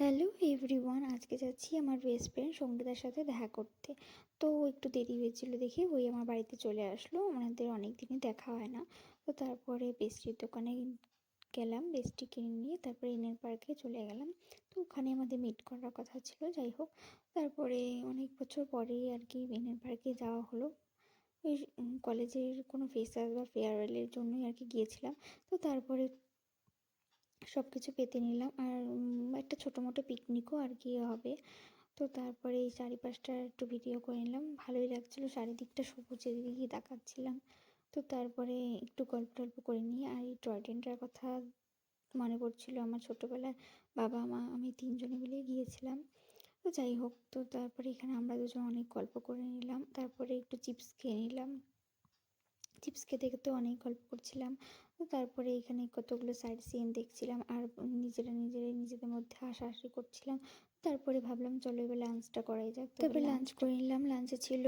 Hello everyone, আজকে যাচ্ছি আমার বেস্ট ফ্রেন্ড সঙ্গীতার সাথে দেখা করতে। তো একটু দেরি হয়েছিল দেখে ওই আমার বাড়িতে চলে আসলো, আমাদের অনেক দিনই দেখা হয় না। তো তারপরে বেস্টির দোকানে গেলাম, বেস্টি কিনে নিয়ে তারপরে ইনের পার্কে চলে গেলাম। তো ওখানে আমাদের মিট করার কথা ছিল, যাই হোক তারপরে অনেক বছর পরেই আর কি ইনের পার্কে যাওয়া হলো। ওই কলেজের কোনো ফেস্টাস বা ফেয়ারওয়েলের জন্যই আর কি গিয়েছিলাম। তো তারপরে সব কিছু পেতে নিলাম, আর একটা ছোটো মোটো পিকনিকও আর কি হবে। তো তারপরে এই চারিপাশটা একটু ভিডিও করে নিলাম, ভালোই লাগছিলো, চারিদিকটা সবুজের দিকেই তাকাচ্ছিলাম। তো তারপরে একটু গল্প টল্প করে নিয়ে আর এই টয় ট্রেনটার কথা মনে পড়ছিলো, আমার ছোটোবেলায় বাবা মা আমি তিনজনে মিলে গিয়েছিলাম। তো যাই হোক, তো তারপরে এখানে আমরা দুজন অনেক গল্প করে নিলাম, তারপরে একটু চিপস খেয়ে নিলাম। চিপস খেতে খেতে অনেক গল্প করছিলাম। তো তারপরে এখানে কতগুলো সাইড সিন দেখছিলাম আর নিজেদের মধ্যে হাসাহাসি করছিলাম। তারপরে ভাবলাম চলো এবার লাঞ্চটা করাই যাক। তারপরে লাঞ্চ করে নিলাম। লাঞ্চে ছিল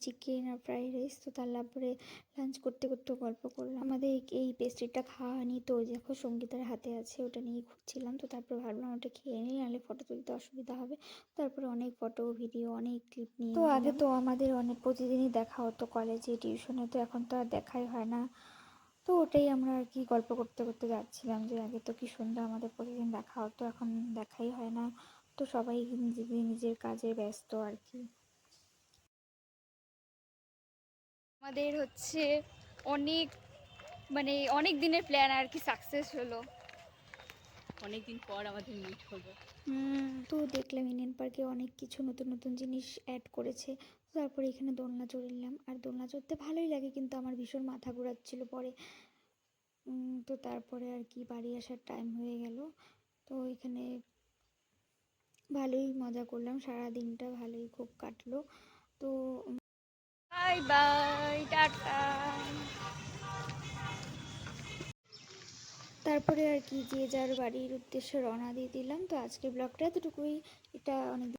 চিকেন আর ফ্রাইড রাইস। তো তারপরে লাঞ্চ করতে করতেও গল্প করলাম। আমাদের এই পেস্ট্রিটা খাওয়া হয়নি, তো দেখো সঙ্গীতার হাতে আছে, ওটা নিয়ে ঘুরছিলাম। তো তারপরে ভাবলাম ওটা খেয়ে নিই, নাহলে ফটো তুলতে অসুবিধা হবে। তারপরে অনেক ফটো ভিডিও অনেক ক্লিপ নিয়ে তো আগে তো আমাদের অনেক প্রতিদিনই দেখা হতো কলেজে টিউশনে, তো এখন তো আর দেখাই হয় না। তো ওটাই আমরা আর কি গল্প করতে করতে যাচ্ছিলাম যে আগে তো কি সুন্দর আমাদের প্রতিদিন দেখা হতো, এখন দেখাই হয় না। তো সবাই নিজেদের নিজের কাজে ব্যস্ত আর কি। আমাদের হচ্ছে অনেক অনেক দিনের প্ল্যান আর কি সাকসেস হলো। অনেকদিন পর আমাদের মিট হলো। তো দেখলাম ইন্ডিয়ান পার্কে অনেক কিছু নতুন নতুন জিনিস অ্যাড করেছে। তারপরে এখানে দোলনা চড়লাম, আর দোলনা চড়তে ভালোই লাগে, কিন্তু আমার ভীষণ মাথা ঘোরাচ্ছিল পরে। তো তারপরে আর কি বাড়ি আসার টাইম হয়ে গেল। তো এখানে ভালোই মজা করলাম, সারা দিনটা ভালোই খুব কাটলো। তো বাই বাই, টাটা। তারপরে আর কি যে যার বাড়ির উদ্দেশ্যে রওনা দিয়ে দিলাম। তো আজকে ব্লগটা এতটুকুই, এটা অনেক